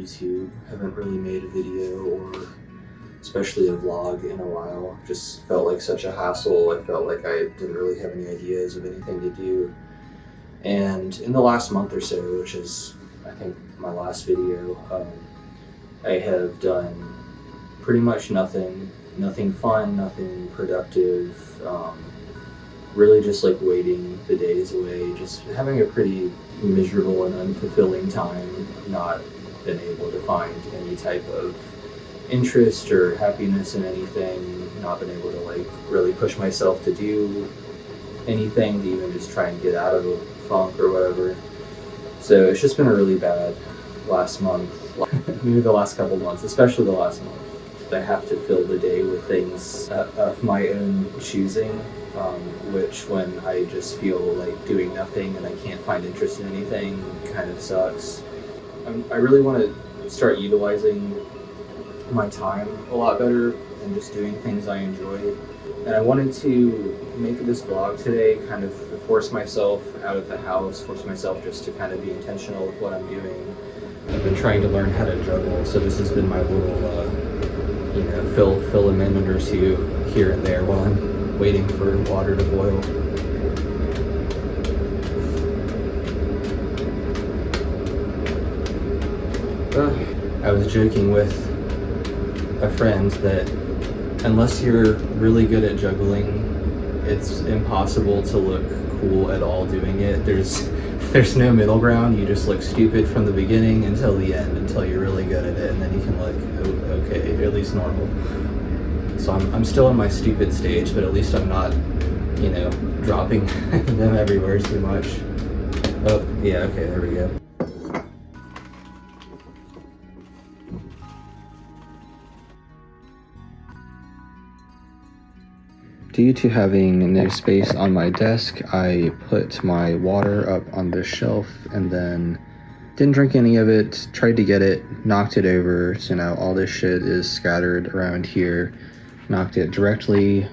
YouTube. Haven't really made a video or especially a vlog in a while. Just felt like such a hassle. I felt like I didn't really have any ideas of anything to do. And in the last month or so, which is I think my last video, I have done pretty much nothing fun, nothing productive, really just like waiting the days away, just having a pretty miserable and unfulfilling time, not been able to find any type of interest or happiness in anything, not been able to like really push myself to do anything, to even just try and get out of the funk or whatever. So it's just been a really bad last month, maybe the last couple months, especially the last month. I have to fill the day with things of my own choosing, which when I just feel like doing nothing and I can't find interest in anything kind of sucks. I really want to start utilizing my time a lot better and just doing things I enjoy. And I wanted to make this vlog today, kind of force myself out of the house, force myself just to kind of be intentional with what I'm doing. I've been trying to learn how to juggle, so this has been my little fill a minute or two here and there while I'm waiting for water to boil. I was joking with a friend that unless you're really good at juggling, it's impossible to look cool at all doing it. There's no middle ground. You just look stupid from the beginning until the end, until you're really good at it, and then you can look okay, at least normal. So I'm still in my stupid stage, but at least I'm not, dropping them everywhere too much. Oh, yeah, okay, there we go. Due to having no space on my desk, I put my water up on this shelf and then didn't drink any of it, tried to get it, knocked it over, so now all this shit is scattered around here. Knocked it directly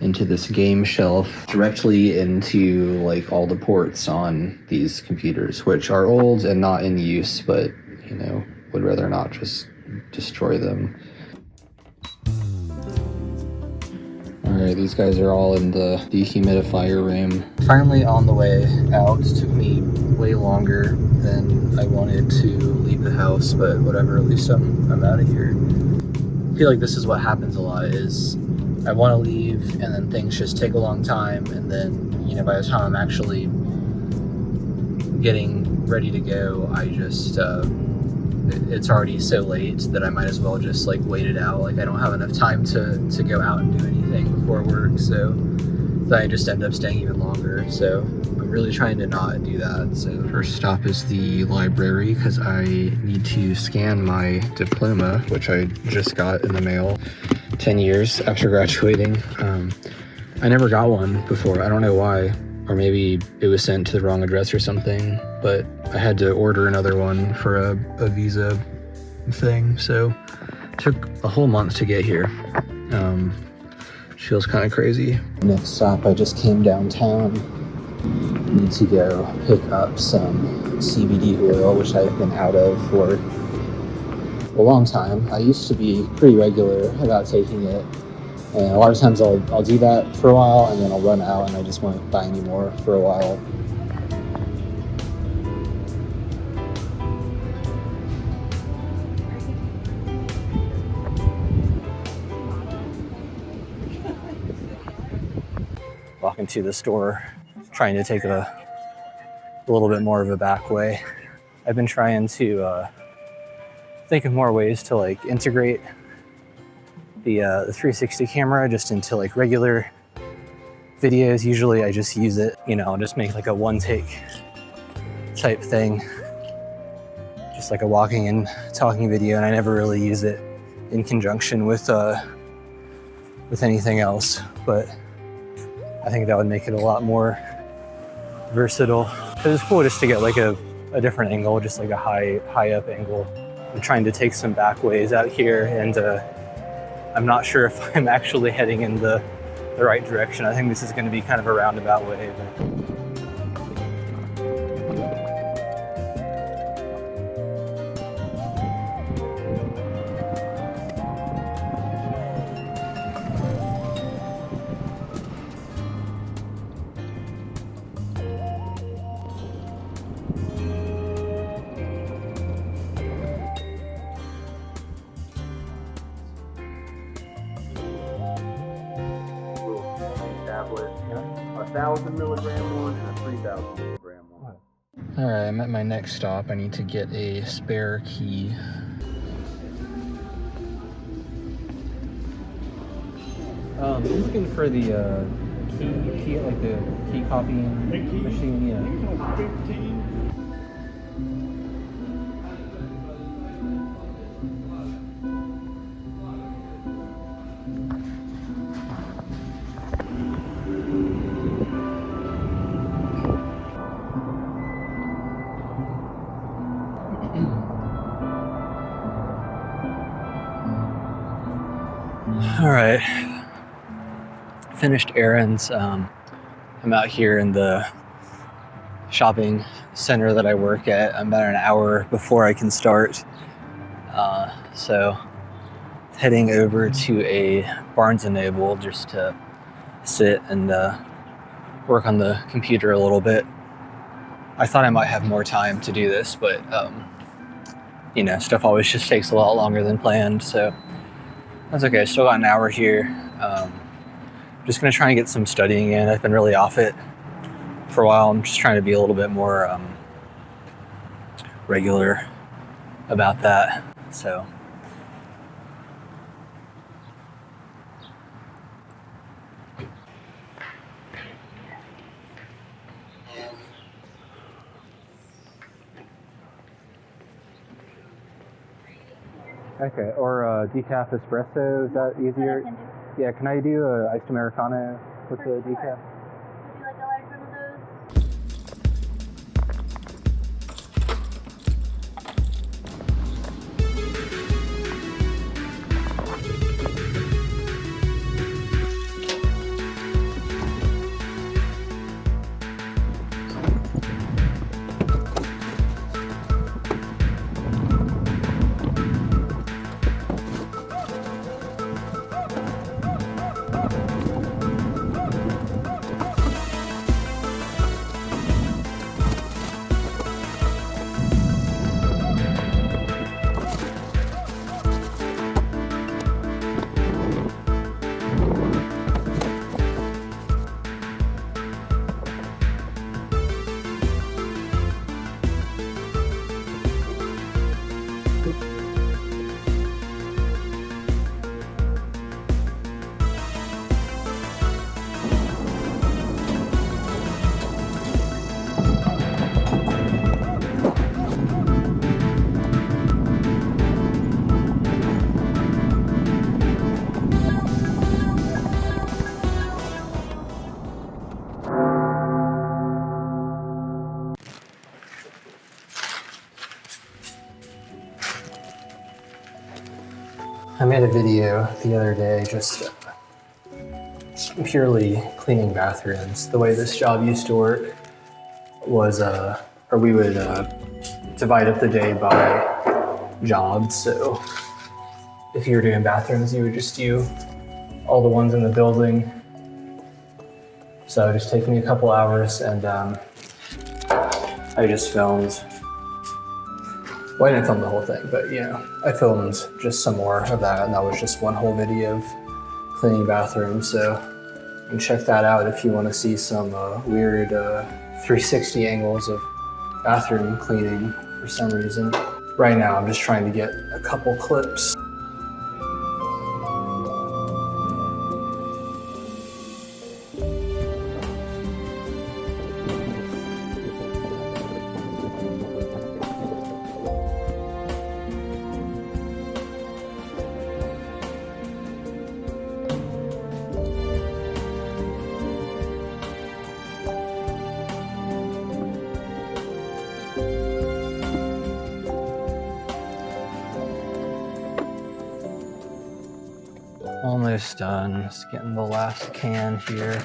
into this game shelf, directly into like all the ports on these computers, which are old and not in use, but would rather not just destroy them. Alright, these guys are all in the dehumidifier room. Finally on the way out. Took me way longer than I wanted to leave the house, but whatever, at least I'm out of here. I feel like this is what happens a lot, is I want to leave and then things just take a long time, and then, by the time I'm actually getting ready to go, I just, it's already so late that I might as well just like wait it out. Like I don't have enough time to go out and do anything before work, so then I just end up staying even longer. So I'm really trying to not do that. So first stop is the library because I need to scan my diploma, which I just got in the mail 10 years after graduating. I never got one before. I don't know why. Or maybe it was sent to the wrong address or something, but I had to order another one for a visa thing, so it took a whole month to get here. Feels kind of crazy. Next stop, I just came downtown. Need to go pick up some CBD oil, which I've been out of for a long time. I used to be pretty regular about taking it. And a lot of times I'll do that for a while and then I'll run out and I just won't buy any more for a while. Walking to the store, trying to take a little bit more of a back way. I've been trying to think of more ways to like integrate the 360 camera just into like regular videos. Usually I just use it, I'll just make like a one take type thing, just like a walking and talking video, and I never really use it in conjunction with anything else, but I think that would make it a lot more versatile. It's cool just to get like a different angle, just like a high up angle. I'm trying to take some back ways out here, and I'm not sure if I'm actually heading in the right direction. I think this is going to be kind of a roundabout way. But 1,000 milligram one and a 3,000 milligram one. All right, I'm at my next stop. I need to get a spare key. I'm looking for the key, like the key copying machine. Yeah. 15. All right, finished errands. I'm out here in the shopping center that I work at. I'm about an hour before I can start. So heading over to a Barnes & Noble just to sit and work on the computer a little bit. I thought I might have more time to do this, but you know, stuff always just takes a lot longer than planned, so that's okay. I still got an hour here. Just gonna try and get some studying in. I've been really off it for a while. I'm just trying to be a little bit more regular about that. So okay, or decaf espresso, is that easier? Yeah, can I do a iced Americano with the decaf? Would you like a large one of those? I made a video the other day just purely cleaning bathrooms. The way this job used to work was, or we would divide up the day by jobs. So if you were doing bathrooms, you would just do all the ones in the building. So it just take me a couple hours, and I just filmed. Well, I didn't film the whole thing, but you know, I filmed just some more of that, and that was just one whole video of cleaning bathrooms. So you can check that out if you want to see some weird 360 angles of bathroom cleaning for some reason. Right now, I'm just trying to get a couple clips. Almost done, just getting the last can here.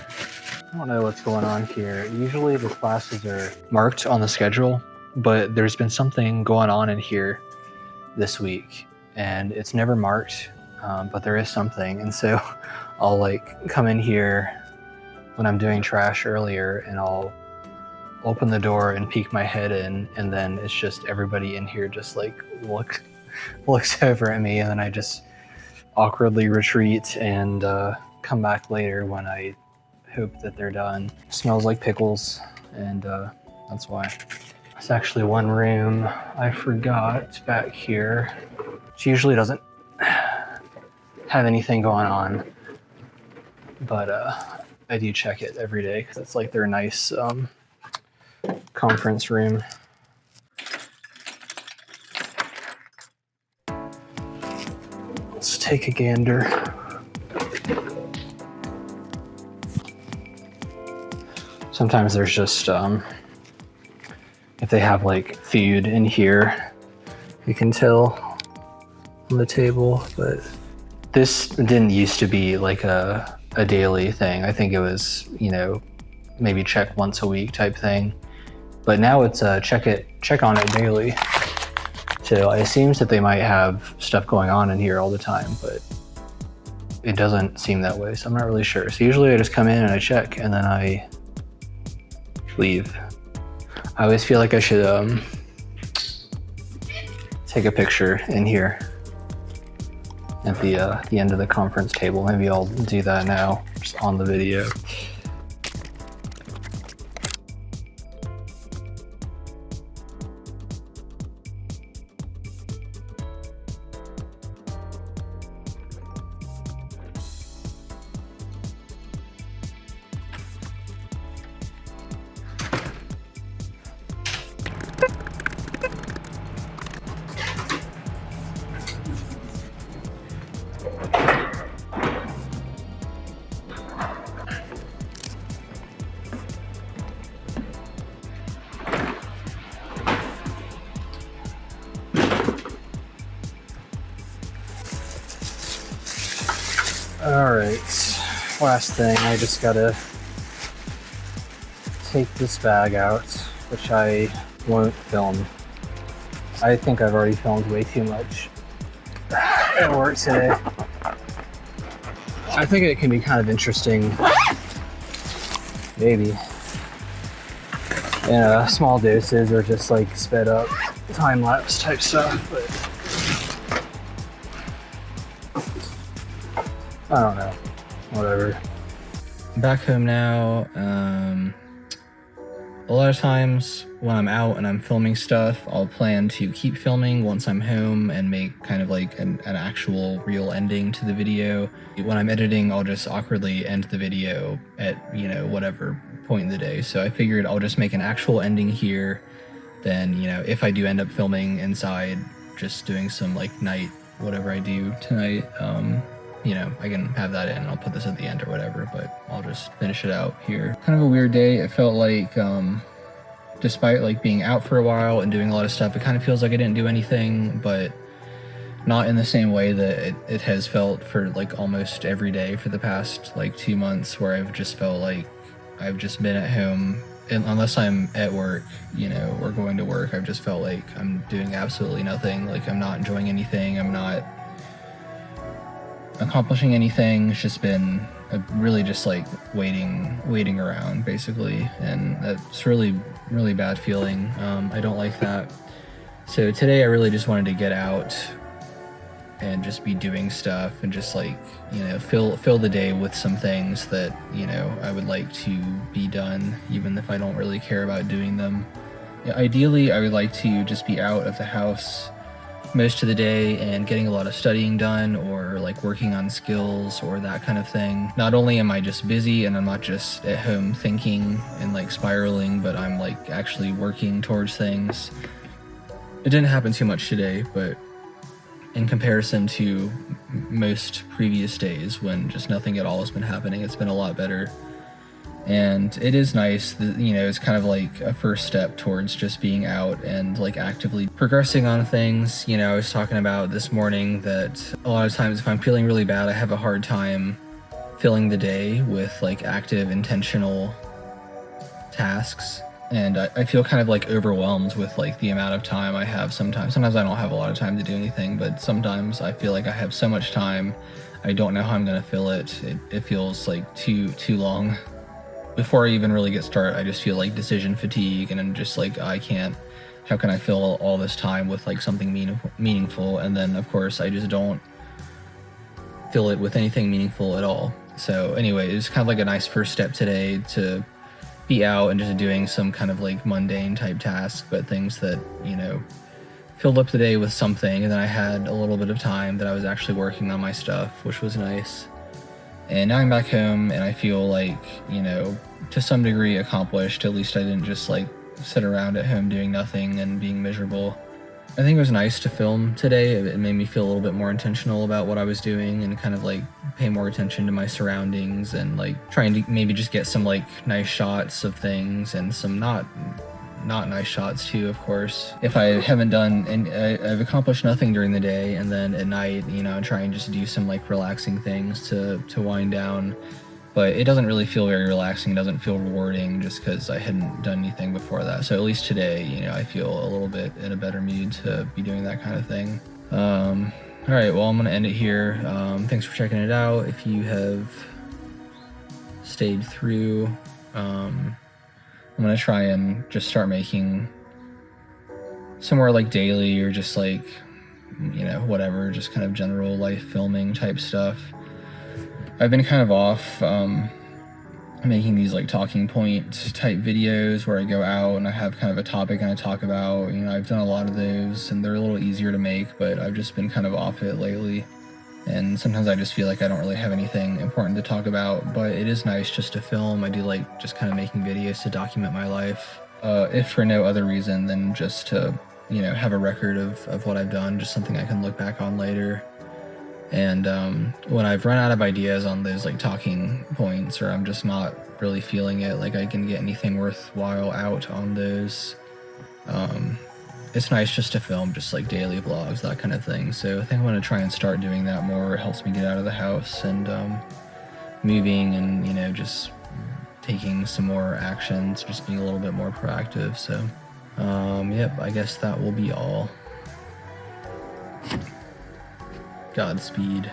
I don't know what's going on here. Usually the classes are marked on the schedule, but there's been something going on in here this week, and it's never marked, but there is something. And so I'll like come in here when I'm doing trash earlier, and I'll open the door and peek my head in, and then it's just everybody in here just like looks over at me, and then I just awkwardly retreat and come back later when I hope that they're done. It smells like pickles, and that's why. There's actually one room I forgot back here. She usually doesn't have anything going on, but I do check it every day because it's like their nice conference room. Let's take a gander. Sometimes there's just, if they have like food in here, you can tell on the table, but this didn't used to be like a daily thing. I think it was, you know, maybe check once a week type thing, but now it's check on it daily. So it seems that they might have stuff going on in here all the time, but it doesn't seem that way, so I'm not really sure. So usually I just come in and I check and then I leave. I always feel like I should take a picture in here at the end of the conference table. Maybe I'll do that now, just on the video. All right, last thing, I just gotta take this bag out, which I won't film. I think I've already filmed way too much at work today. I think it can be kind of interesting, maybe, in small doses or just like sped up time-lapse type stuff, but I don't know, whatever. Back home now. A lot of times when I'm out and I'm filming stuff, I'll plan to keep filming once I'm home and make kind of like an actual real ending to the video. When I'm editing, I'll just awkwardly end the video at, you know, whatever point in the day. So I figured I'll just make an actual ending here. Then, you know, if I do end up filming inside, just doing some like night, whatever I do tonight, you know, I can have that in and I'll put this at the end or whatever, but I'll just finish it out here. Kind of a weird day. It felt like, despite like being out for a while and doing a lot of stuff, it kind of feels like I didn't do anything, but not in the same way that it has felt for like almost every day for the past like 2 months, where I've just felt like I've just been at home, and unless I'm at work, you know, or going to work, I've just felt like I'm doing absolutely nothing. Like I'm not enjoying anything. I'm not accomplishing anything. It's just been really just like waiting around basically, and that's really bad feeling. I don't like that. So today I really just wanted to get out and just be doing stuff and just like, you know, fill the day with some things that, you know, I would like to be done, even if I don't really care about doing them. Yeah, ideally I would like to just be out of the house most of the day and getting a lot of studying done, or like working on skills or that kind of thing. Not only am I just busy and I'm not just at home thinking and like spiraling, but I'm like actually working towards things. It didn't happen too much today, but in comparison to most previous days when just nothing at all has been happening, it's been a lot better. And it is nice that, you know, it's kind of like a first step towards just being out and like actively progressing on things. You know, I was talking about this morning that a lot of times if I'm feeling really bad, I have a hard time filling the day with like active, intentional tasks. And I feel kind of like overwhelmed with like the amount of time I have sometimes. Sometimes I don't have a lot of time to do anything, but sometimes I feel like I have so much time, I don't know how I'm gonna fill it. It feels like too long. Before I even really get started, I just feel like decision fatigue, and I'm just like, how can I fill all this time with like something meaningful? And then of course I just don't fill it with anything meaningful at all. So anyway, it was kind of like a nice first step today to be out and just doing some kind of like mundane type tasks, but things that, you know, filled up the day with something. And then I had a little bit of time that I was actually working on my stuff, which was nice. And now I'm back home and I feel like, you know, to some degree accomplished. At least I didn't just like sit around at home doing nothing and being miserable. I think it was nice to film today. It made me feel a little bit more intentional about what I was doing and kind of like pay more attention to my surroundings and like trying to maybe just get some like nice shots of things and some not nice shots too, of course. If I haven't done, and I've accomplished nothing during the day, and then at night, you know, try and just do some like relaxing things to wind down. But it doesn't really feel very relaxing. It doesn't feel rewarding just because I hadn't done anything before that. So at least today, you know, I feel a little bit in a better mood to be doing that kind of thing. All right, well, I'm gonna end it here. Thanks for checking it out. If you have stayed through, I'm gonna try and just start making somewhere like daily or just like, you know, whatever, just kind of general life filming type stuff. I've been kind of off making these like talking point type videos where I go out and I have kind of a topic and I talk about, you know, I've done a lot of those and they're a little easier to make, but I've just been kind of off it lately. And sometimes I just feel like I don't really have anything important to talk about, but it is nice just to film. I do like just kind of making videos to document my life, if for no other reason than just to, you know, have a record of what I've done, just something I can look back on later. And when I've run out of ideas on those like talking points, or I'm just not really feeling it, like I can get anything worthwhile out on those, it's nice just to film just like daily vlogs, that kind of thing. So I think I'm going to try and start doing that more. It helps me get out of the house and moving and, you know, just taking some more actions, just being a little bit more proactive. So yep, I guess that will be all. Godspeed.